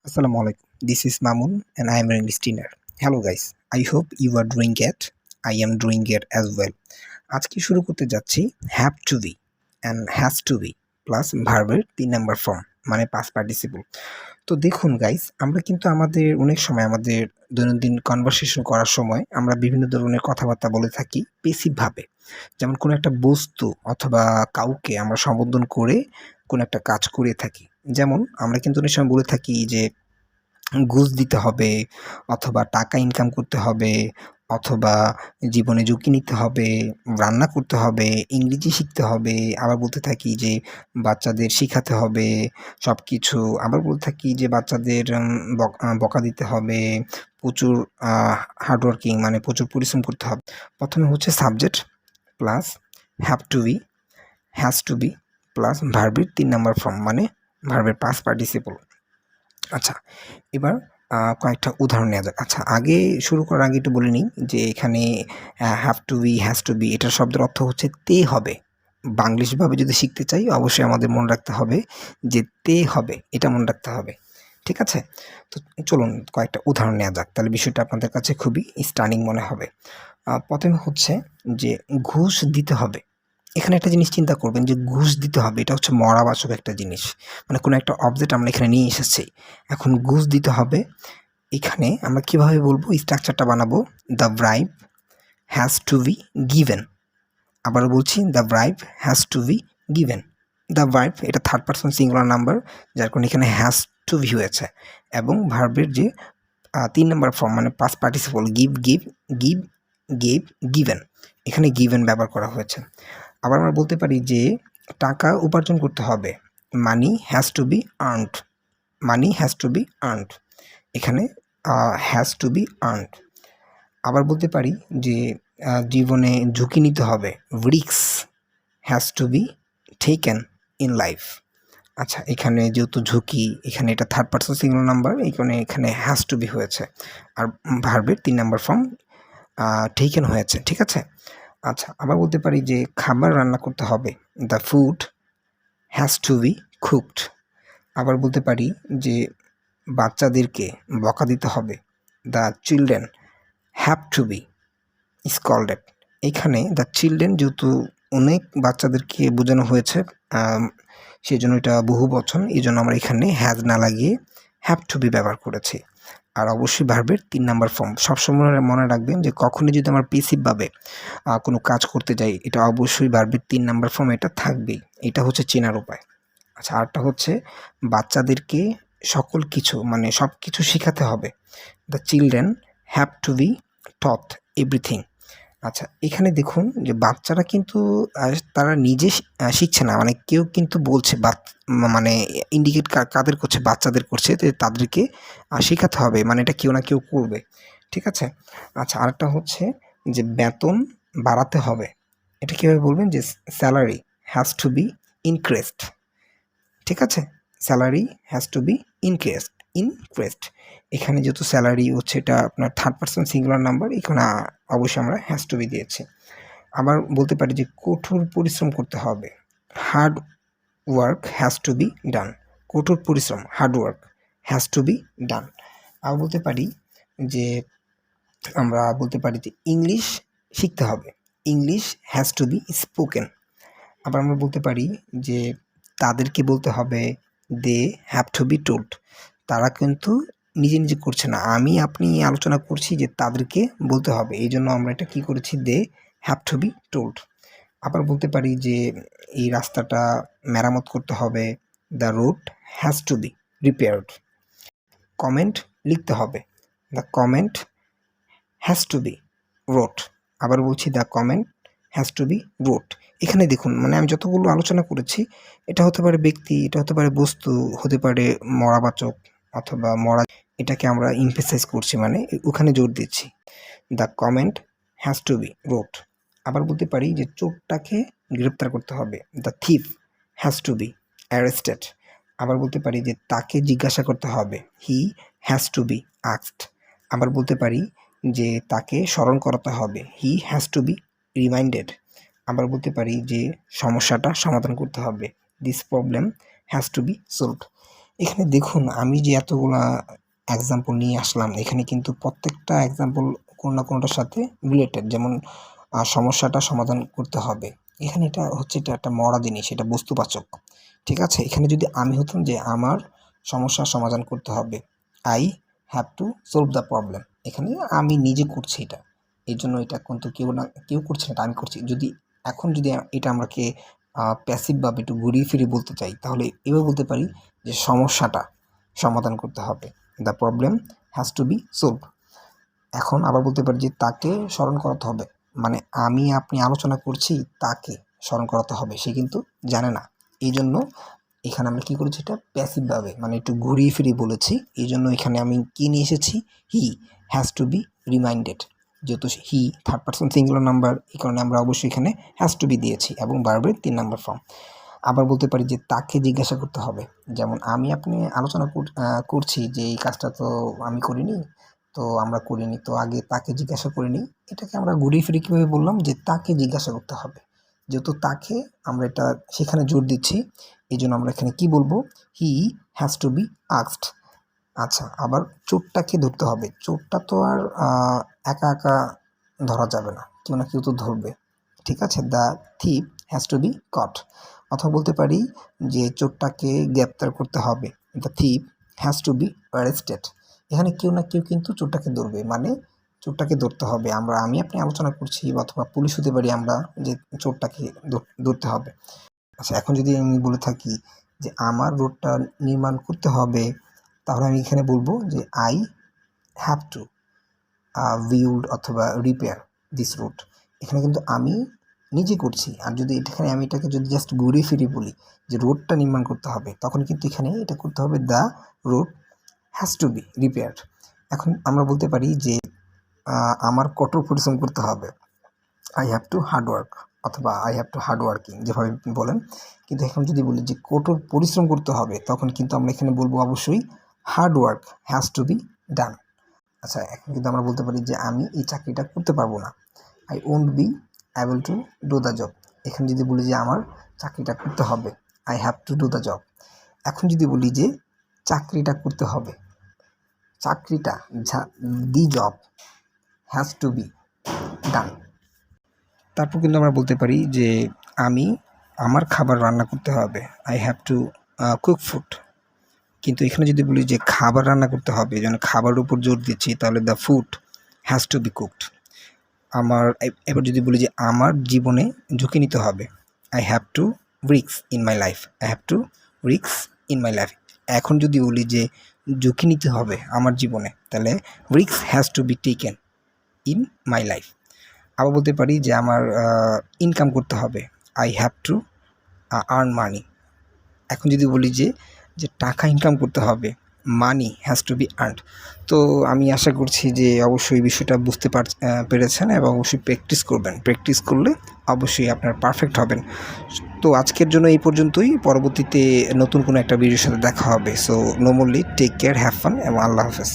Assalamu alaikum. This is Mamun and I am an English trainer. Hello guys. I hope you are doing it. I am doing it as well. আজকে শুরু করতে যাচ্ছি have to be and has to be plus ভার্বের 3 number form মানে past participle. তো দেখুন guys, আমরা কিন্তু আমাদের অনেক সময় আমাদের দৈনন্দিন কনভারসেশন করার সময় আমরা বিভিন্ন ধরনের কথাবার্তা বলে থাকি পেসিভ ভাবে। যেমন কোনো একটা বস্তু অথবা কাউকে আমরা সম্বোধন করে কোনো একটা কাজ করে থাকি। যেমন আমরা কিন্তু অনেক সময় বলে থাকি যে ঘুষ দিতে হবে অথবা টাকা ইনকাম করতে হবে অথবা জীবনে ঝুঁকি নিতে হবে, রান্না করতে হবে, ইংরেজি শিখতে হবে। আবার বলতে থাকি যে বাচ্চাদের শিখাতে হবে সবকিছু। আবার বলতে থাকি যে বাচ্চাদের বকা দিতে হবে, প্রচুর হার্ড ওয়ার্কিং মানে প্রচুর পরিশ্রম করতে হবে। প্রথমে হচ্ছে subject plus have to be, has to be plus ভার্বের 3 নাম্বার ফর্ম মানে ভার্বের পাস্ট পার্টিসিপল। আচ্ছা, এবার কয়েকটা উদাহরণ নেওয়া যাক। আচ্ছা, আগে শুরু করার আগে একটু বলে নিই যে এখানে have to be, has to be এটার শব্দের অর্থ হচ্ছে তে হবে। বাংলিশভাবে যদি শিখতে চাই অবশ্যই আমাদের মনে রাখতে হবে যে তে হবে, এটা মনে রাখতে হবে। ঠিক আছে? তো চলুন কয়েকটা উদাহরণ নেওয়া যাক। তাহলে বিষয়টা আপনাদের কাছে খুবই স্টানিং মনে হবে। প্রথমে হচ্ছে যে ঘুষ দিতে হবে। এখানে একটা জিনিস চিন্তা করবেন যে ঘুষ দিতে হবে, এটা হচ্ছে মরাবাচক একটা জিনিস। মানে কোনো একটা অবজেক্ট আমরা এখানে নিয়ে এসেছি। এখন ঘুষ দিতে হবে। এখানে আমরা কিভাবে বলবো, স্ট্রাকচারটা বানাবো the bribe has to be given. আবারও বলছি the bribe has to be given. The bribe এটা থার্ড পারসন সিঙ্গুলার নাম্বার, যার কারণে এখানে হ্যাজ টু বি হয়েছে এবং ভার্বের যে 3 নাম্বার ফর্ম মানে past participle give give give gave given, এখানে গিভেন ব্যবহার করা হয়েছে। আবার আমরা বলতে পারি যে টাকা উপার্জন করতে হবে, money has to be earned, money has to be earned, এখানে হ্যাজ টু বি আর্নড। আবার বলতে পারি যে জীবনে ঝুঁকি নিতে হবে, risk has to be taken in life. আচ্ছা, এখানে যেহেতু ঝুঁকি, এখানে এটা থার্ড পারসন সিঙ্গুলার নাম্বার, এই কারণে এখানে হ্যাজ টু বি হয়েছে আর ভার্বের 3 নাম্বার ফর্ম টেকেন হয়েছে। ঠিক আছে? আচ্ছা, আবার বলতে পারি যে খাবার রান্না করতে হবে, the food has to be cooked. আবার বলতে পারি যে বাচ্চাদেরকে বকা দিতে হবে, the children have to be scolded. এখানে দ্য চিলড্রেন যেহেতু অনেক বাচ্চাদেরকে বোঝানো হয়েছে, সেই জন্য এটা বহু বচন, এই জন্য আমরা এখানে হ্যাজ না লাগিয়ে হ্যাভ টু বি ব্যবহার করেছি। আর অবশ্যই ভার্বের 3 নাম্বার ফর্ম সবসময় মনে রাখবেন যে কখনই যদি আমরা পেসিভভাবে কোনো কাজ করতে যাই, এটা অবশ্যই ভার্বের 3 নাম্বার ফর্ম এটা থাকবেই। এটা হচ্ছে চেনার উপায়। আচ্ছা, আরেকটা হচ্ছে বাচ্চাদেরকে সকল কিছু মানে সব কিছু শেখাতে হবে, the children have to B taught everything. আচ্ছা, এখানে দেখুন যে বাচ্চারা কিন্তু তারা নিজে শিখছে না, মানে কেউ কিন্তু বলছে মানে ইন্ডিকেট কাদের করছে, বাচ্চাদের করছে, তো তাদেরকে শেখাতে হবে, মানে এটা কেউ না কেউ করবে। ঠিক আছে? আচ্ছা, আরেকটা হচ্ছে যে বেতন বাড়াতে হবে, এটা কীভাবে বলবেন যে salary has to B increased. ঠিক আছে? Salary has to B increased. এখানে যেহেতু স্যালারি হচ্ছে এটা আপনার থার্ড পারসন সিঙ্গুলার নাম্বার, এখানে অবশ্যই আমরা হ্যাজ টু বি দিয়েছি। আবার বলতে পারি যে কঠোর পরিশ্রম করতে হবে, hard work has to be done. কঠোর পরিশ্রম hard work has to be done. আবার বলতে পারি যে আমরা বলতে পারি যে ইংলিশ শিখতে হবে, English has to be spoken. আবার আমরা বলতে পারি যে তাদেরকে বলতে হবে, they have to be told. তারা কিন্তু নিজে নিজে করছে না, আমি আপনি আলোচনা করছি যে তাদেরকে বলতে হবে, এই জন্য আমরা এটা কী করেছি, they have to be told. আবার বলতে পারি যে এই রাস্তাটা মেরামত করতে হবে, the road has to be repaired. Comment লিখতে হবে, the comment has to be wrote. আবার বলছি the comment has to be wrote. এখানে দেখুন মানে আমি যতগুলো আলোচনা করেছি, এটা হতে পারে ব্যক্তি, এটা হতে পারে বস্তু, হতে পারে মরাবাচক অথবা মরা, এটাকে আমরা এমফেসাইজ করছি মানে ওখানে জোর দিচ্ছি, the comment has to be wrote. আবার বলতে পারি যে চোরটাকে গ্রেপ্তার করতে হবে, the thief has to be arrested. আবার বলতে পারি যে তাকে জিজ্ঞাসা করতে হবে, he has to be asked. আবার বলতে পারি যে তাকে স্মরণ করাতে হবে, he has to be reminded. আবার বলতে পারি যে সমস্যাটা সমাধান করতে হবে, this problem has to be solved. এখানে দেখুন আমি যে এতগুলা এক্সাম্পল নিয়ে আসলাম, এখানে কিন্তু প্রত্যেকটা এক্সাম্পল কোনো না কোনোটার সাথে রিলেটেড। যেমন সমস্যাটা সমাধান করতে হবে, এখানে এটা একটা মরা জিনিস, এটা বস্তুবাচক। ঠিক আছে, এখানে যদি আমি হতাম যে আমার সমস্যার সমাধান করতে হবে, I have to solve the problem, এখানে আমি নিজে করছি এটা, এই জন্য এটা কিন্তু কেউ করছে না, এটা আমি করছি। যদি এটা আমরাকে প্যাসিভভাবে একটু ঘুরিয়ে ফিরিয়ে বলতে চাই, তাহলে এভাবে বলতে পারি যে সমস্যাটা সমাধান করতে হবে, the problem has to be solve. এখন আবার বলতে পারি যে তাকে স্মরণ করাতে হবে, মানে আমি আপনি আলোচনা করছি, তাকে স্মরণ করাতে হবে, সে কিন্তু জানে না। এই জন্য এখানে আমরা কী করেছি, এটা প্যাসিভভাবে মানে একটু ঘুরিয়ে ফিরিয়ে বলেছি। এই জন্য এখানে আমি কী নিয়ে এসেছি, he has to be reminded. যেহেতু he third person singular number, এই কারণে আমরা অবশ্যই এখানে হ্যাজ টু বি দিয়েছি এবং ভার্বের 3 নাম্বার ফর্ম। আবার বলতে পারি যে তাকে জিজ্ঞাসা করতে হবে, যেমন আমি আপনি আলোচনা করছি যে এই কাজটা তো আমি করিনি, তো আমরা করিনি, তো আগে তাকে জিজ্ঞাসা করিনি। এটাকে আমরা ঘুরিয়ে ফিরে কীভাবে বললাম, যে তাকে জিজ্ঞাসা করতে হবে। যেহেতু তাকে আমরা এটা সেখানে জোর দিচ্ছি, এই জন্য আমরা এখানে কি বলবো, হি হ্যাজ টু বি আস্কড। আচ্ছা, আবার চোরটাকে ধরতে হবে, চোরটা তো আর একা একা ধরা যাবে না, কেউ না কেউ তো ধরবে। ঠিক আছে, the thief has to be caught. অথবা বলতে পারি যে চোরটাকে গ্রেপ্তার করতে হবে, the thief has to be arrested. এখানে কেউ না কেউ কিন্তু চোরটাকে ধরবে, মানে চোরটাকে ধরতে হবে। আমি আপনি আলোচনা করছি, অথবা পুলিশ হতে পারি আমরা, যে চোরটাকে ধরতে হবে। আচ্ছা, এখন যদি আমি বলে থাকি যে আমার রোডটা নির্মাণ করতে হবে, তাহলে আমি এখানে বলবো যে আই হ্যাভ টু বিল্ড অথবা রিপেয়ার দিস রোড। এখানে কিন্তু আমি নিজে করছি, আর যদি আমি এটাকে যদি জাস্ট ঘুরিয়ে ফিরিয়ে বলি যে রোডটা নির্মাণ করতে হবে, তখন কিন্তু এখানে এটা করতে হবে, the road has to be repaired. এখন আমরা বলতে পারি যে আমার কঠোর পরিশ্রম করতে হবে, I have to hard work, অথবা I have to hard working, যেভাবে বলেন। কিন্তু এখন যদি বলি যে কঠোর পরিশ্রম করতে হবে, তখন কিন্তু আমরা এখানে বলবো অবশ্যই hard work has to be done. আচ্ছা, এখন কিন্তু আমরা বলতে পারি যে আমি এই চাকরিটা করতে পারবো না, I won't be able to do the job. এখানে যদি বলি যে আমার চাকরিটা করতে হবে, I have to do the job. এখন যদি বলি যে চাকরিটা করতে হবে, চাকরিটা the job has to be done. তারপর কিন্তু আমরা বলতে পারি যে আমার খাবার রান্না করতে হবে, I have to cook food. কিন্তু এখানে যদি বলি যে খাবার রান্না করতে হবে, যেন খাবারের উপর জোর দিচ্ছি, তাহলে the food has to be cooked. এবার যদি বলি যে আমার জীবনে ঝুঁকি নিতে হবে, I have two risk in my life, I have two risk in my life. এখন যদি বলি যে ঝুঁকি নিতে হবে আমার জীবনে, তাহলে risk has to be taken in my life. আবার বলতে পারি যে আমার ইনকাম করতে হবে, I have to earn money. এখন যদি বলি যে টাকা ইনকাম করতে হবে, money has to be earned. তো আমি আশা করছি যে অবশ্যই বিষয়টা বুঝতে পেরেছেন, এবং অবশ্যই প্র্যাকটিস করবেন। প্র্যাকটিস করলে অবশ্যই আপনার পারফেক্ট হবেন। তো আজকের জন্য এই পর্যন্তই, পরবর্তীতে নতুন কোনো একটা ভিডিওর সাথে দেখা হবে। So no more take care, have fun, এবং আল্লাহ হাফেজ।